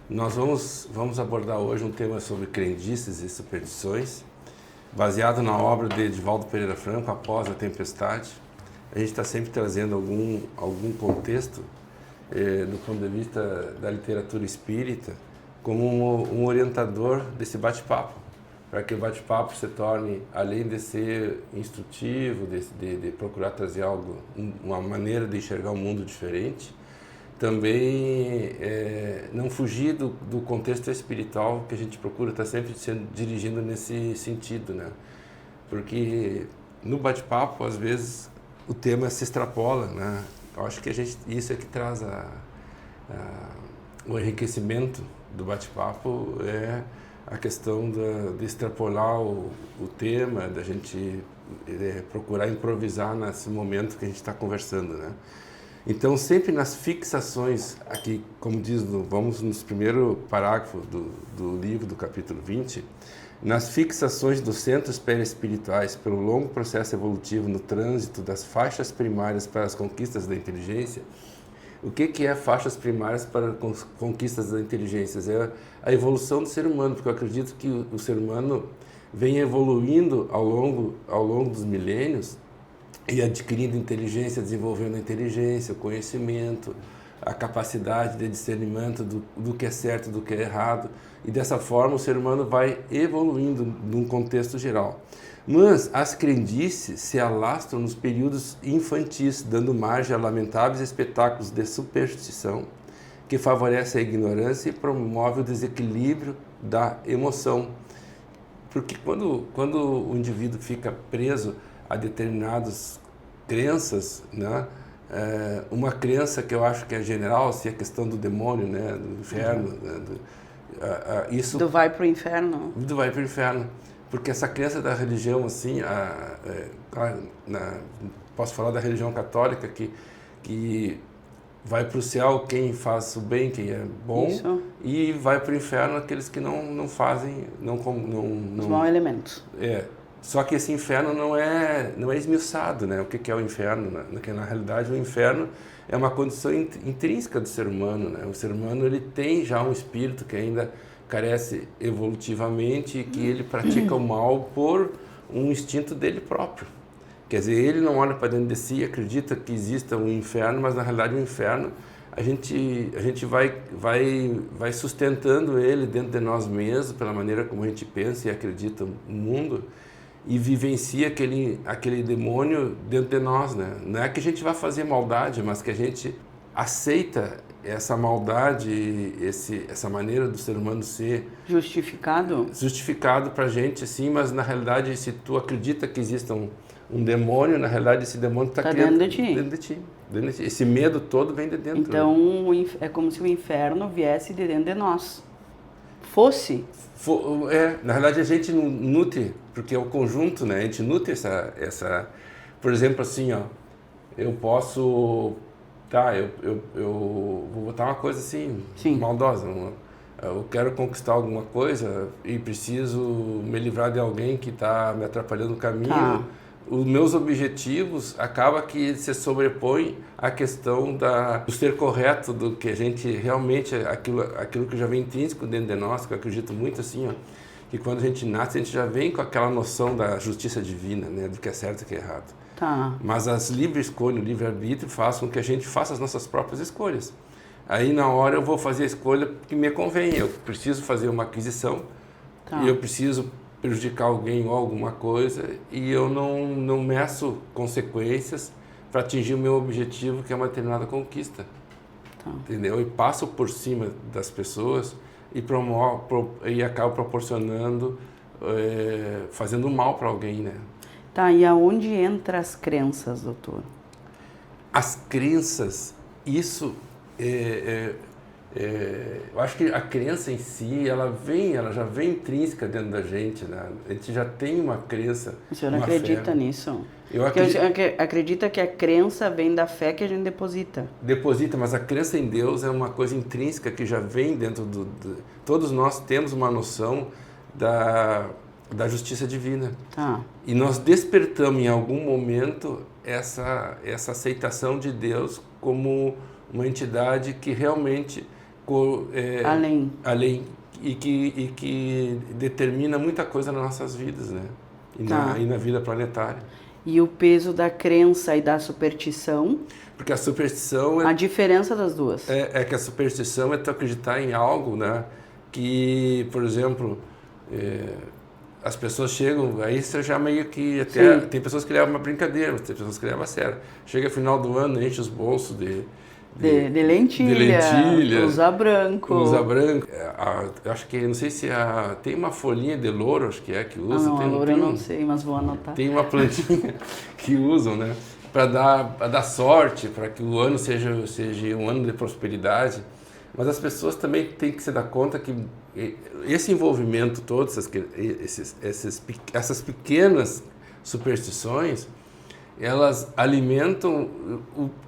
Nós vamos abordar hoje um tema sobre crendices e superstições, baseado na obra de Divaldo Pereira Franco, Após a Tempestade. A gente está sempre trazendo algum contexto do ponto de vista da literatura espírita como um orientador desse bate-papo, para que o bate-papo se torne, além de ser instrutivo, de procurar trazer algo, uma maneira de enxergar um mundo diferente, também não fugir do contexto espiritual que a gente procura estar sempre dirigindo nesse sentido, né? Porque no bate-papo, às vezes, o tema se extrapola, né? Eu acho que isso é que traz o enriquecimento do bate-papo, é a questão de extrapolar o tema, da gente procurar improvisar nesse momento que a gente está conversando, né? Então, sempre nas fixações, aqui, como diz, vamos nos primeiro parágrafo do livro, do capítulo 20, nas fixações dos centros perispirituais pelo longo processo evolutivo no trânsito das faixas primárias para as conquistas da inteligência. O que é faixas primárias para as conquistas da inteligência? É a evolução do ser humano, porque eu acredito que o ser humano vem evoluindo ao longo dos milênios, e adquirindo inteligência, desenvolvendo a inteligência, o conhecimento, a capacidade de discernimento do que é certo e do que é errado. E dessa forma o ser humano vai evoluindo num contexto geral. Mas as crendices se alastram nos períodos infantis, dando margem a lamentáveis espetáculos de superstição que favorece a ignorância e promove o desequilíbrio da emoção. Porque quando o indivíduo fica preso a determinadas crenças, né? Uma crença que eu acho que é general, assim, a questão do demônio, né? Do inferno, né? Isso do vai para o inferno. Do vai para o inferno, porque essa crença da religião, assim, posso falar da religião católica que vai para o céu quem faz o bem, quem é bom, isso. E vai para o inferno aqueles que não fazem, os maus elementos. Só que esse inferno não é esmiuçado, né? O que é o inferno? Porque na realidade o inferno é uma condição intrínseca do ser humano, né? O ser humano ele tem já um espírito que ainda carece evolutivamente e que ele pratica o mal por um instinto dele próprio. Quer dizer, ele não olha para dentro de si e acredita que exista um inferno, mas na realidade o inferno a gente vai sustentando ele dentro de nós mesmos pela maneira como a gente pensa e acredita no mundo, e vivencia aquele demônio dentro de nós, né? Não é que a gente vai fazer maldade, mas que a gente aceita essa maldade, essa maneira do ser humano ser justificado pra gente, assim, mas na realidade, se tu acredita que exista um demônio, na realidade esse demônio está dentro de ti. Dentro de ti. Esse medo todo vem de dentro. Então, é como se o inferno viesse de dentro de nós. Na realidade a gente nutre, porque é o conjunto, né? A gente nutre essa... Por exemplo, assim, ó, eu posso... eu vou botar uma coisa assim, sim, maldosa. Eu quero conquistar alguma coisa e preciso me livrar de alguém que está me atrapalhando no caminho. Tá. Os meus objetivos acaba que se sobrepõe à questão do ser correto, do que a gente realmente, aquilo que já vem intrínseco dentro de nós, que eu acredito muito assim, ó, que quando a gente nasce, a gente já vem com aquela noção da justiça divina, né, do que é certo e do que é errado. Tá. Mas as livres escolhas, o livre-arbítrio fazem com que a gente faça as nossas próprias escolhas. Aí na hora eu vou fazer a escolha que me convém, eu preciso fazer uma aquisição, tá, e eu preciso prejudicar alguém ou alguma coisa, e eu não meço consequências para atingir o meu objetivo, que é uma determinada conquista. tá. Entendeu? E passo por cima das pessoas e acabo proporcionando, fazendo mal para alguém, né? Tá, e aonde entram as crenças, doutor? As crenças, isso eu acho que a crença em si, ela já vem intrínseca dentro da gente, né? A gente já tem uma crença. O senhor acredita fé nisso? Eu acredita que a crença vem da fé que a gente deposita. Deposita, mas a crença em Deus é uma coisa intrínseca que já vem dentro todos nós temos uma noção da justiça divina. Tá. E nós despertamos em algum momento essa aceitação de Deus como uma entidade que realmente além e que determina muita coisa nas nossas vidas, né? E na vida planetária. E o peso da crença e da superstição? Porque a superstição... A diferença das duas. É que a superstição é tu acreditar em algo, né? Que, por exemplo, as pessoas chegam... Aí você já meio que... até tem pessoas que levam uma brincadeira, tem pessoas que levam a sério. Chega final do ano, enche os bolsos de lentilha, usa branco. Eu acho que, não sei se tem uma folhinha de louro, acho que usa. Não, louro eu não sei, mas vou anotar. Tem uma plantinha que usam, né? Para dar sorte, para que o ano seja um ano de prosperidade. Mas as pessoas também têm que se dar conta que esse envolvimento todo, essas pequenas superstições, elas alimentam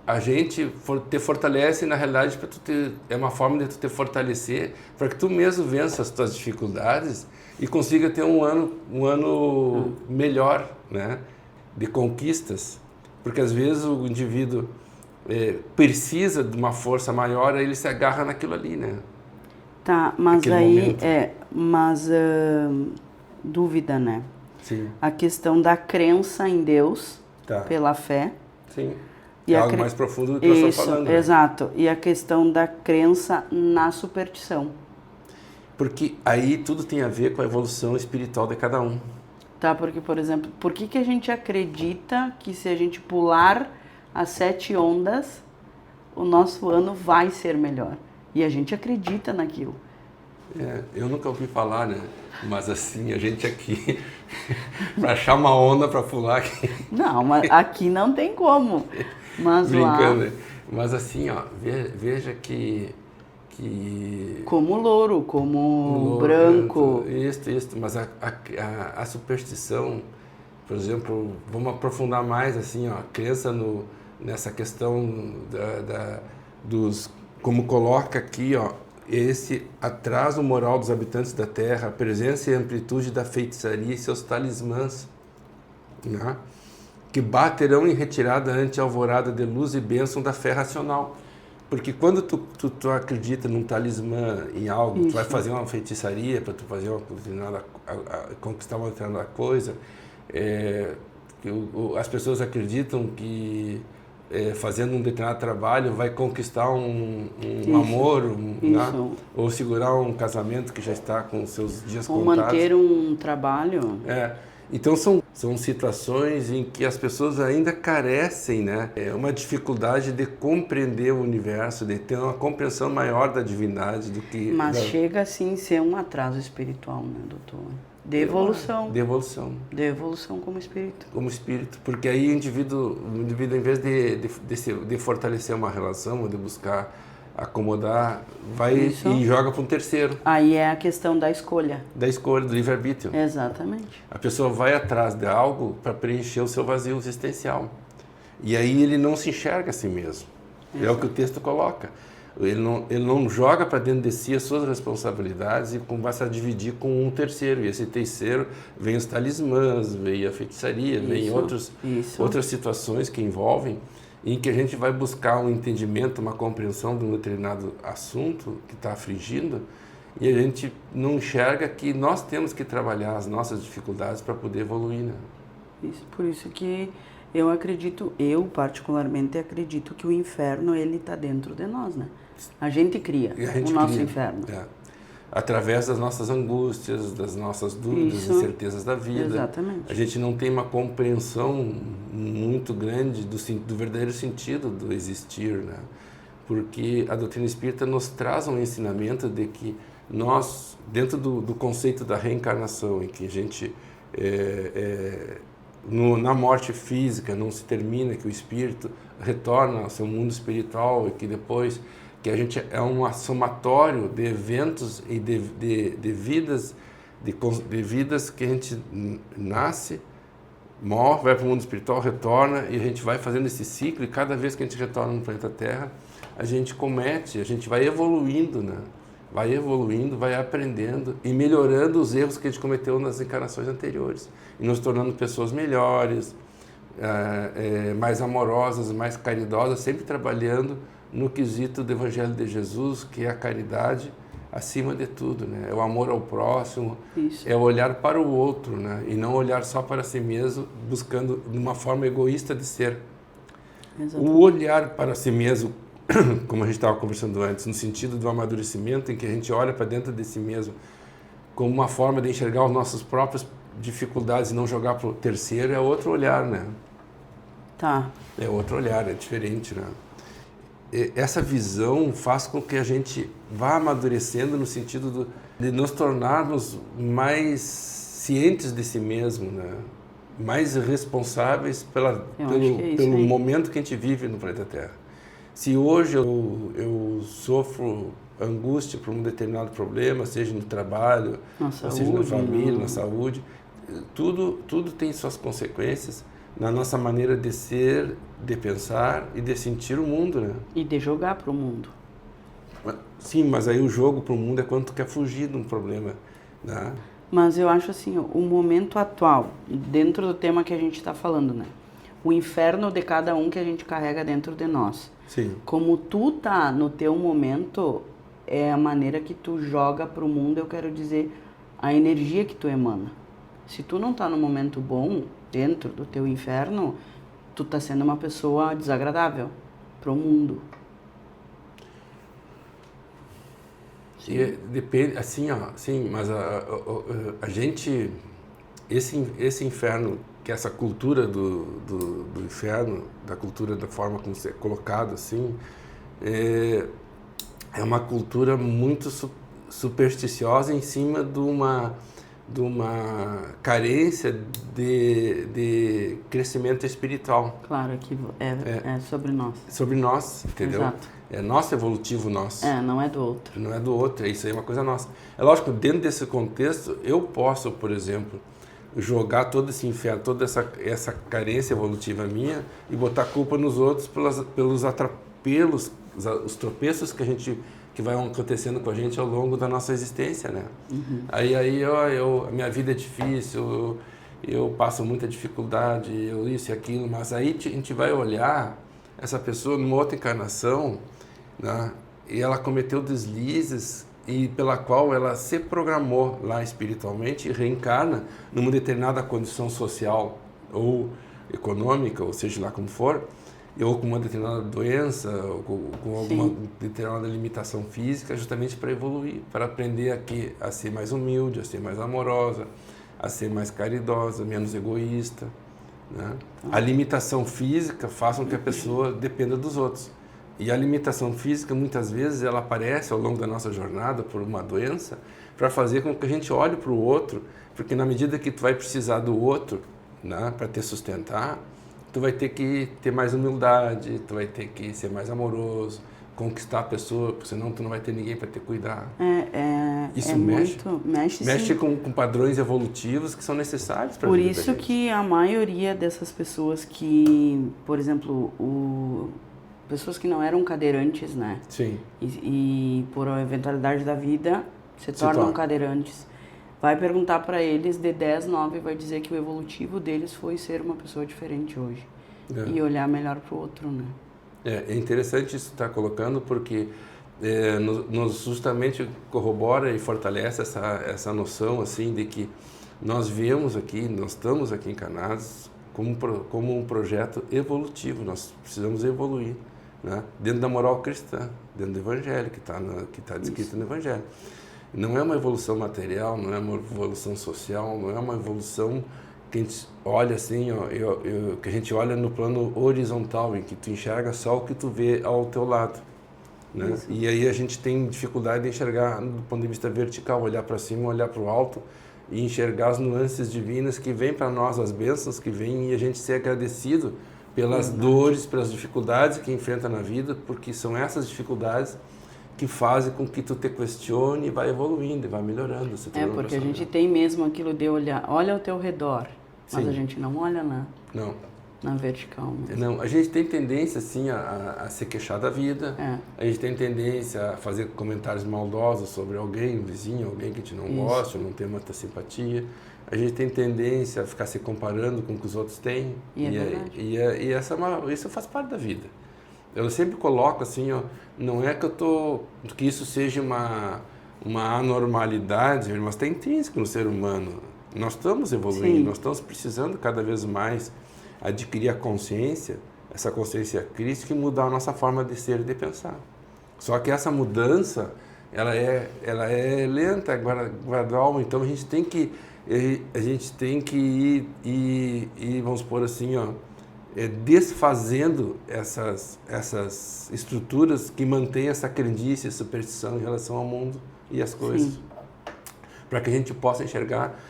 a gente, te fortalecem, na realidade, é uma forma de tu te fortalecer, para que tu mesmo vença as tuas dificuldades e consiga ter um ano melhor, né, de conquistas. Porque às vezes o indivíduo precisa de uma força maior, aí ele se agarra naquilo ali, né? Tá, mas aí, dúvida, né? Sim. A questão da crença em Deus, pela fé. Sim. E algo mais profundo do que nós estamos falando. Exato. Né? E a questão da crença na superstição. Porque aí tudo tem a ver com a evolução espiritual de cada um. Tá, porque, por exemplo, por que a gente acredita que se a gente pular as 7 ondas, o nosso ano vai ser melhor? E a gente acredita naquilo. Eu nunca ouvi falar, né? Mas assim, a gente aqui, para achar uma onda para pular aqui... Não, mas aqui não tem como. Mas brincando, lá... Mas assim, ó, veja que... Como louro, como branco. Isso, mas a superstição, por exemplo, vamos aprofundar mais, assim, ó, crença nessa questão dos... Como coloca aqui, ó, esse atraso moral dos habitantes da Terra, a presença e amplitude da feitiçaria e seus talismãs, né? Que baterão em retirada ante a alvorada de luz e bênção da fé racional. Porque quando tu acredita num talismã, em algo, tu vai fazer uma feitiçaria para tu fazer conquistar uma determinada coisa, as pessoas acreditam que fazendo um determinado trabalho vai conquistar um amor, né? Ou segurar um casamento que já está com seus dias contados. Ou manter um trabalho. Então são situações em que as pessoas ainda carecem, né? É uma dificuldade de compreender o universo, de ter uma compreensão maior da divindade do que... Mas chega assim a ser um atraso espiritual, né, doutor? De evolução. De evolução. De evolução como espírito. Como espírito, porque aí o indivíduo em vez de fortalecer uma relação, ou de buscar acomodar, vai e joga para um terceiro. Aí é a questão da escolha. Da escolha, do livre-arbítrio. Exatamente. A pessoa vai atrás de algo para preencher o seu vazio existencial. E aí ele não se enxerga a si mesmo. Exato. É o que o texto coloca. Ele não joga para dentro de si as suas responsabilidades e começa a dividir com um terceiro. E esse terceiro vem os talismãs, vem a feitiçaria, vem outras situações que envolvem, em que a gente vai buscar um entendimento, uma compreensão de um determinado assunto que está afligindo, e a gente não enxerga que nós temos que trabalhar as nossas dificuldades para poder evoluir, né? Por isso que eu particularmente acredito que o inferno, ele está dentro de nós, né? A gente cria o nosso inferno. Através das nossas angústias, das nossas dúvidas, incertezas da vida. Exatamente. A gente não tem uma compreensão muito grande do verdadeiro sentido do existir, né? Porque a doutrina espírita nos traz um ensinamento de que nós, dentro do conceito da reencarnação, em que a gente, na morte física, não se termina, que o espírito retorna ao seu mundo espiritual e que depois... que a gente é um somatório de eventos e de vidas que a gente nasce, morre, vai para o mundo espiritual, retorna, e a gente vai fazendo esse ciclo, e cada vez que a gente retorna no planeta Terra, a gente vai evoluindo, né? Vai evoluindo, vai aprendendo e melhorando os erros que a gente cometeu nas encarnações anteriores, e nos tornando pessoas melhores, mais amorosas, mais caridosas, sempre trabalhando no quesito do Evangelho de Jesus, que é a caridade acima de tudo, né? É o amor ao próximo, Isso. é olhar para o outro, né? E não olhar só para si mesmo, buscando uma forma egoísta de ser. Exatamente. O olhar para si mesmo, como a gente estava conversando antes, no sentido do amadurecimento, em que a gente olha para dentro de si mesmo como uma forma de enxergar as nossas próprias dificuldades e não jogar para o terceiro, é outro olhar, né? Tá. É outro olhar, é diferente, né? E essa visão faz com que a gente vá amadurecendo no sentido de nos tornarmos mais cientes de si mesmo, né? Mais responsáveis pelo momento que a gente vive no planeta Terra. Se hoje eu sofro angústia por um determinado problema, seja no trabalho, seja na família, na saúde, tudo tem suas consequências na nossa maneira de ser, de pensar e de sentir o mundo, né? E de jogar para o mundo. Sim, mas aí o jogo para o mundo é quando tu quer fugir de um problema, né? Mas eu acho assim, o momento atual, dentro do tema que a gente está falando, né? O inferno de cada um que a gente carrega dentro de nós. Sim. Como tu tá no teu momento, é a maneira que tu joga para o mundo, eu quero dizer, a energia que tu emana. Se tu não tá no momento bom, dentro do teu inferno, tu tá sendo uma pessoa desagradável pro mundo. E depende, assim, ó, sim, mas a gente, esse inferno, que é essa cultura do inferno, da cultura da forma como é colocado, assim, é uma cultura muito supersticiosa em cima de uma carência de crescimento espiritual. Claro que é sobre nós. Sobre nós, entendeu? Exato. É nosso evolutivo nosso. Não é do outro. Não é do outro, isso aí é uma coisa nossa. É lógico, dentro desse contexto, eu posso, por exemplo, jogar todo esse inferno, toda essa carência evolutiva minha e botar culpa nos outros pelos atrapelos, os tropeços que vai acontecendo com a gente ao longo da nossa existência, né? Uhum. Aí a minha vida é difícil, eu passo muita dificuldade, isso e aquilo, mas aí a gente vai olhar essa pessoa numa outra encarnação, né? E ela cometeu deslizes e pela qual ela se programou lá espiritualmente e reencarna numa determinada condição social ou econômica, ou seja lá como for, ou com uma determinada doença, ou com alguma determinada limitação física, justamente para evoluir, para aprender a ser mais humilde, a ser mais amorosa, a ser mais caridosa, menos egoísta, né? A limitação física faz com que a pessoa dependa dos outros. E a limitação física, muitas vezes, ela aparece ao longo da nossa jornada por uma doença, para fazer com que a gente olhe para o outro, porque na medida que tu vai precisar do outro, né, para te sustentar, tu vai ter que ter mais humildade, tu vai ter que ser mais amoroso, conquistar a pessoa, porque senão tu não vai ter ninguém para te cuidar. Isso mexe com padrões evolutivos que são necessários para a vida da gente. Por isso que a maioria dessas pessoas que, por exemplo, pessoas que não eram cadeirantes, né? Sim. E por eventualidade da vida se tornam cadeirantes. Vai perguntar para eles, de 10, 9 vai dizer que o evolutivo deles foi ser uma pessoa diferente hoje. E olhar melhor para o outro, né? É interessante isso que você está colocando, porque nos justamente corrobora e fortalece essa noção assim de que nós estamos aqui encarnados como um projeto evolutivo, nós precisamos evoluir, né? Dentro da moral cristã, dentro do Evangelho, que está descrito no Evangelho. Não é uma evolução material, não é uma evolução social, não é uma evolução que a gente olha assim, que a gente olha no plano horizontal, em que tu enxerga só o que tu vê ao teu lado, né? E aí a gente tem dificuldade de enxergar do ponto de vista vertical, olhar para cima, olhar para o alto e enxergar as nuances divinas que vêm para nós, as bênçãos que vêm, e a gente ser agradecido pelas dores, pelas dificuldades que enfrenta na vida, porque são essas dificuldades que fazem com que tu te questione e vai evoluindo, e vai melhorando. Porque a gente tem mesmo aquilo de olhar, olha ao teu redor, mas a gente não olha na vertical mesmo. Não, a gente tem tendência, assim, a se queixar da vida, a gente tem tendência a fazer comentários maldosos sobre alguém, um vizinho, alguém que a gente não gosta, não tem muita simpatia. A gente tem tendência a ficar se comparando com o que os outros têm. Isso faz parte da vida. Eu sempre coloco assim, ó, não é que isso seja uma anormalidade, mas está intrínseco no ser humano. Nós estamos evoluindo, nós estamos precisando cada vez mais adquirir a consciência, essa consciência crítica e mudar a nossa forma de ser e de pensar. Só que essa mudança, ela é lenta, gradual, então a gente tem que ir, vamos supor assim, ó, desfazendo essas estruturas que mantêm essa crendice e superstição em relação ao mundo e às coisas. Para que a gente possa enxergar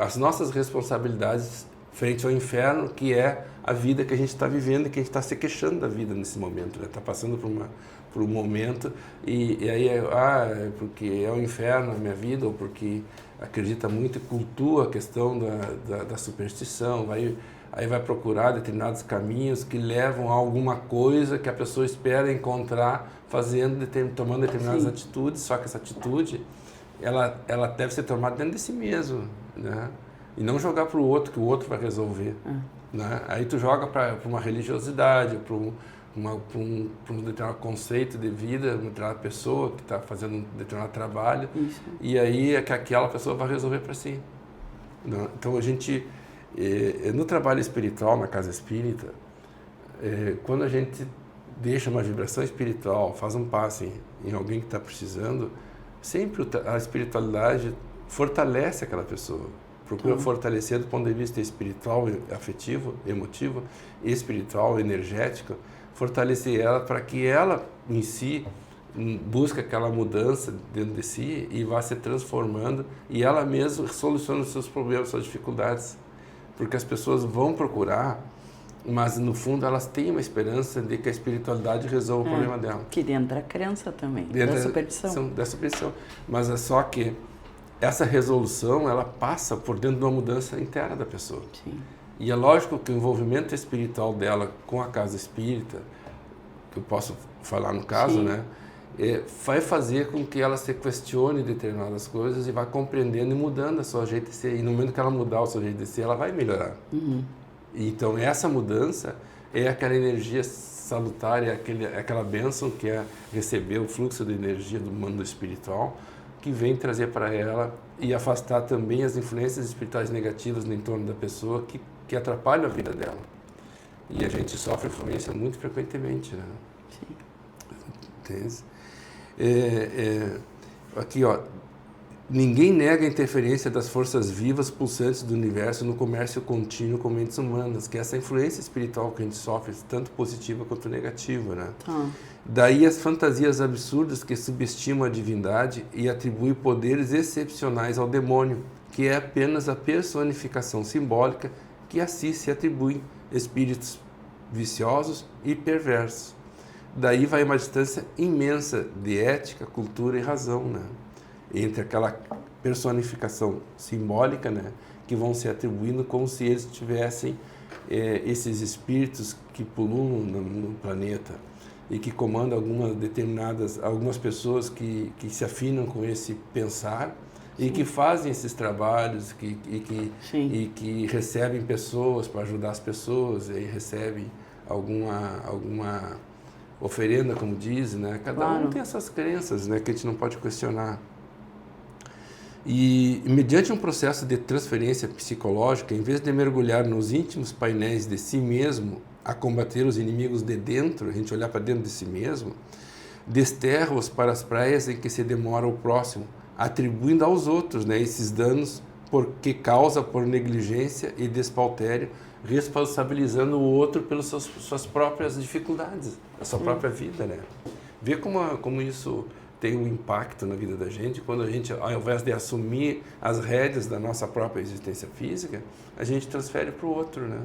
as nossas responsabilidades frente ao inferno, que é a vida que a gente está vivendo e que a gente está se queixando da vida nesse momento, né? Está passando por um momento e aí é porque é o inferno a minha vida, ou porque acredita muito e cultua a questão da superstição, aí vai procurar determinados caminhos que levam a alguma coisa que a pessoa espera encontrar tomando determinadas atitudes, só que essa atitude ela deve ser tomada dentro de si mesmo, né? E não jogar para o outro, que o outro vai resolver. Né? Aí tu joga para uma religiosidade, para um determinado conceito de vida, uma determinada pessoa que está fazendo um determinado trabalho, e aí é que aquela pessoa vai resolver para si. Né? Então a gente, no trabalho espiritual, na casa espírita, quando a gente deixa uma vibração espiritual, faz um passe em alguém que está precisando, sempre a espiritualidade fortalece aquela pessoa. Procura fortalecer do ponto de vista espiritual, afetivo, emotivo, espiritual, energético, fortalecer ela para que ela em si busque aquela mudança dentro de si e vá se transformando e ela mesma soluciona os seus problemas, suas dificuldades. Porque as pessoas vão procurar, mas no fundo elas têm uma esperança de que a espiritualidade resolva o problema dela. Que dentro da crença também, da superstição. Da superstição. Mas é só que essa resolução, ela passa por dentro de uma mudança interna da pessoa. E é lógico que o envolvimento espiritual dela com a casa espírita, que eu posso falar no caso, né, vai fazer com que ela se questione determinadas coisas e vá compreendendo e mudando a sua jeito de ser. E no momento que ela mudar o seu jeito de ser, ela vai melhorar. Então essa mudança é aquela energia salutar, aquela bênção que é receber o fluxo de energia do mundo espiritual, que vem trazer para ela e afastar também as influências espirituais negativas no entorno da pessoa que atrapalham a vida dela. E a gente sofre influência muito frequentemente, né? Entende? Aqui, ó, ninguém nega a interferência das forças vivas pulsantes do universo no comércio contínuo com mentes humanas, que é essa influência espiritual que a gente sofre, tanto positiva quanto negativa, né? Daí as fantasias absurdas que subestimam a divindade e atribuem poderes excepcionais ao demônio, que é apenas a personificação simbólica que assim se atribuem espíritos viciosos e perversos. Daí vai uma distância imensa de ética, cultura e razão, né? Entre aquela personificação simbólica, né, que vão se atribuindo como se eles tivessem esses espíritos que pululam no planeta e que comandam algumas pessoas que se afinam com esse pensar e que fazem esses trabalhos e que recebem pessoas para ajudar as pessoas e recebem alguma oferenda, como diz, né? Cada um tem essas crenças, né, que a gente não pode questionar. E, mediante um processo de transferência psicológica, em vez de mergulhar nos íntimos painéis de si mesmo, a combater os inimigos de dentro, a gente olhar para dentro de si mesmo, desterra-os para as praias em que se demora o próximo, atribuindo aos outros, né, esses danos que causa por negligência e despautério, responsabilizando o outro pelas suas próprias dificuldades, a sua própria vida, né? Vê como isso tem um impacto na vida da gente quando a gente, ao invés de assumir as rédeas da nossa própria existência física, a gente transfere para o outro, né?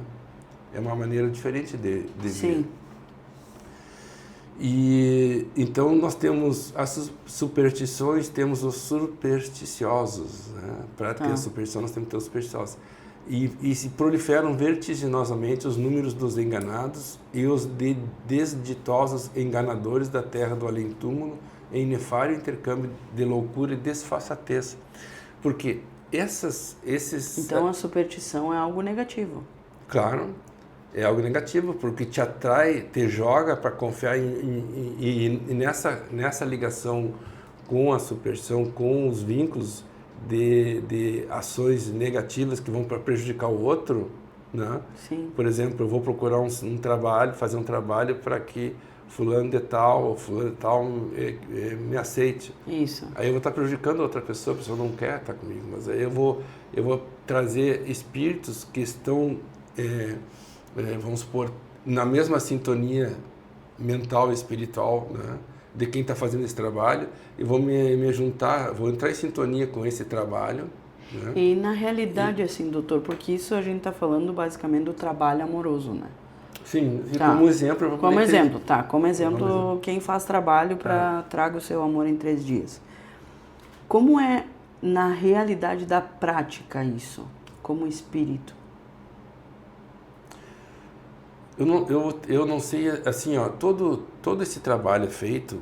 É uma maneira diferente de ver. E então nós temos as superstições, temos os supersticiosos, né? Para ter a superstição nós temos que ter os supersticiosos. E se proliferam vertiginosamente os números dos enganados e os desditosos enganadores da terra do além-túmulo em nefário intercâmbio de loucura e desfaçatez. Porque esses... Então a superstição é algo negativo. Claro. é algo negativo, porque te atrai, te joga para confiar e nessa ligação com a superstição, com os vínculos de ações negativas que vão para prejudicar o outro, né? Sim. Por exemplo, eu vou procurar um trabalho, fazer um trabalho para que fulano de tal ou fulano de tal me aceite. Isso. Aí eu vou estar prejudicando a outra pessoa, a pessoa não quer estar comigo, mas aí eu vou trazer espíritos que estão, vamos supor, na mesma sintonia mental e espiritual, né, de quem está fazendo esse trabalho, e vou me juntar, vou entrar em sintonia com esse trabalho. Né? E na realidade, assim, doutor, porque isso a gente está falando basicamente do trabalho amoroso, né? Sim, e tá. Como exemplo... Como exemplo, tá. Como exemplo, quem faz trabalho para traga o seu amor em 3 dias. Como é, na realidade da prática, isso? Como espírito? Eu não sei, assim, ó, todo esse trabalho é feito,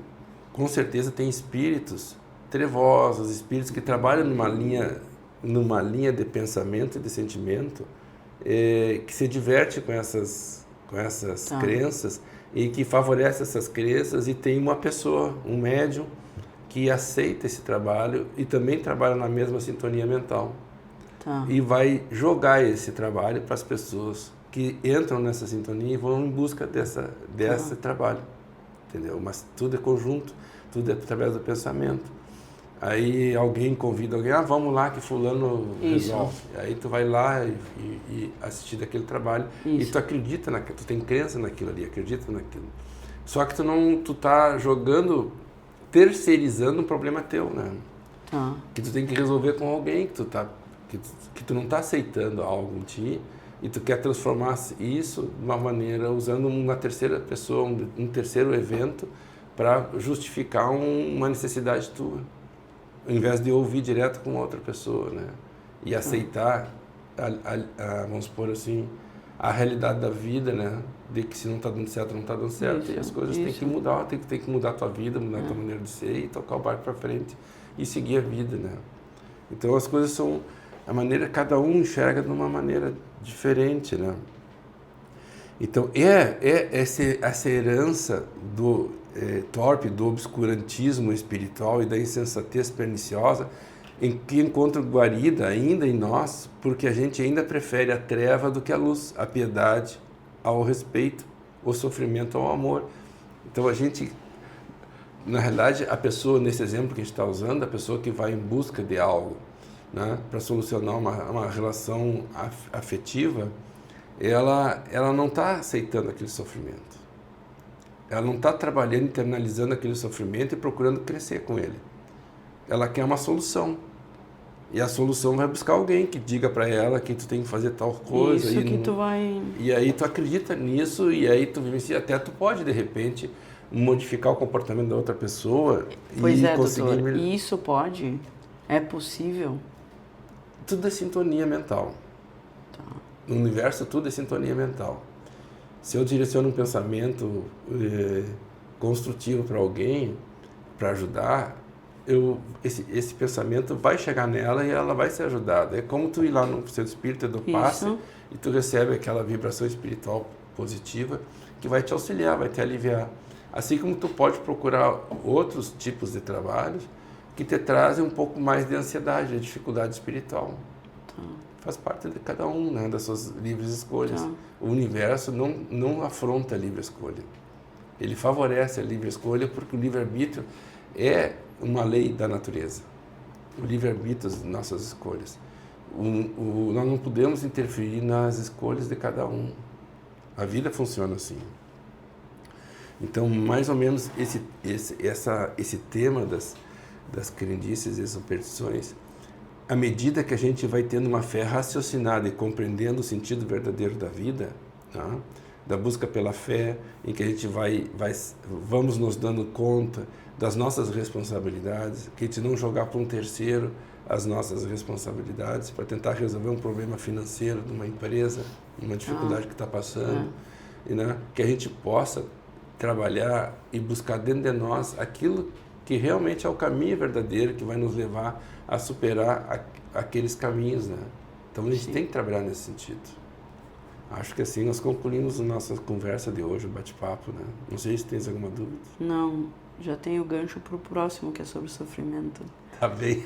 com certeza tem espíritos trevosos, espíritos que trabalham numa linha de pensamento e de sentimento, que se diverte com essas crenças e que favorece essas crenças, e tem uma pessoa, um médium, que aceita esse trabalho e também trabalha na mesma sintonia mental. E vai jogar esse trabalho para as pessoas que entram nessa sintonia e vão em busca desse trabalho, entendeu? Mas tudo é conjunto, tudo é através do pensamento. Aí alguém convida alguém, vamos lá que fulano resolve. Aí tu vai lá e assistir daquele trabalho. E tu acredita naquilo, tu tem crença naquilo ali, acredita naquilo. Só que tu tá jogando, terceirizando um problema teu, né? Que tu tem que resolver com alguém, que tu não tá aceitando algo em ti, e tu quer transformar isso de uma maneira, usando uma terceira pessoa, um terceiro evento, para justificar uma necessidade tua, ao invés de ouvir direto com outra pessoa, né? E aceitar, vamos supor assim, a realidade da vida, né? De que se não está dando certo, não está dando certo. E as coisas têm que mudar, tem que mudar a tua vida, mudar a tua maneira de ser e tocar o barco para frente e seguir a vida, né? Então as coisas são a maneira, cada um enxerga de uma maneira diferente, né? Então essa herança do torpe, do obscurantismo espiritual e da insensatez perniciosa, em que encontra guarida ainda em nós, porque a gente ainda prefere a treva do que a luz, a piedade ao respeito, o sofrimento ao amor. Então a gente, na realidade, a pessoa, nesse exemplo que a gente está usando, a pessoa que vai em busca de algo, né, para solucionar uma relação afetiva, ela não está aceitando aquele sofrimento. Ela não está trabalhando, internalizando aquele sofrimento e procurando crescer com ele. Ela quer uma solução. E a solução vai buscar alguém que diga para ela que tu tem que fazer tal coisa. Isso que tu vai... E aí tu acredita nisso, e aí tu vivencia, até tu pode, de repente, modificar o comportamento da outra pessoa. Pois e conseguir... doutor, e isso pode? É possível? Tudo é sintonia mental. No universo, tudo é sintonia mental. Se eu direciono um pensamento construtivo para alguém, para ajudar, esse pensamento vai chegar nela e ela vai ser ajudada. É como tu ir lá no centro espírita do passe e tu recebe aquela vibração espiritual positiva que vai te auxiliar, vai te aliviar. Assim como tu pode procurar outros tipos de trabalhos que te trazem um pouco mais de ansiedade, de dificuldade espiritual. Faz parte de cada um, né, das suas livres escolhas. O universo não afronta a livre escolha. Ele favorece a livre escolha porque o livre-arbítrio é uma lei da natureza. O livre-arbítrio das nossas escolhas. Nós não podemos interferir nas escolhas de cada um. A vida funciona assim. Então, mais ou menos, esse tema das crendices e superstições, à medida que a gente vai tendo uma fé raciocinada e compreendendo o sentido verdadeiro da vida, tá? Da busca pela fé, em que a gente vamos nos dando conta das nossas responsabilidades, que a gente não jogar para um terceiro as nossas responsabilidades para tentar resolver um problema financeiro de uma empresa, uma dificuldade que está passando, e, né? Que a gente possa trabalhar e buscar dentro de nós aquilo que realmente é o caminho verdadeiro que vai nos levar a superar aqueles caminhos, né? Então a gente tem que trabalhar nesse sentido. Acho que assim nós concluímos a nossa conversa de hoje, o bate-papo, né? Não sei se tens alguma dúvida. Não, já tenho o gancho pro próximo, que é sobre sofrimento. Tá bem.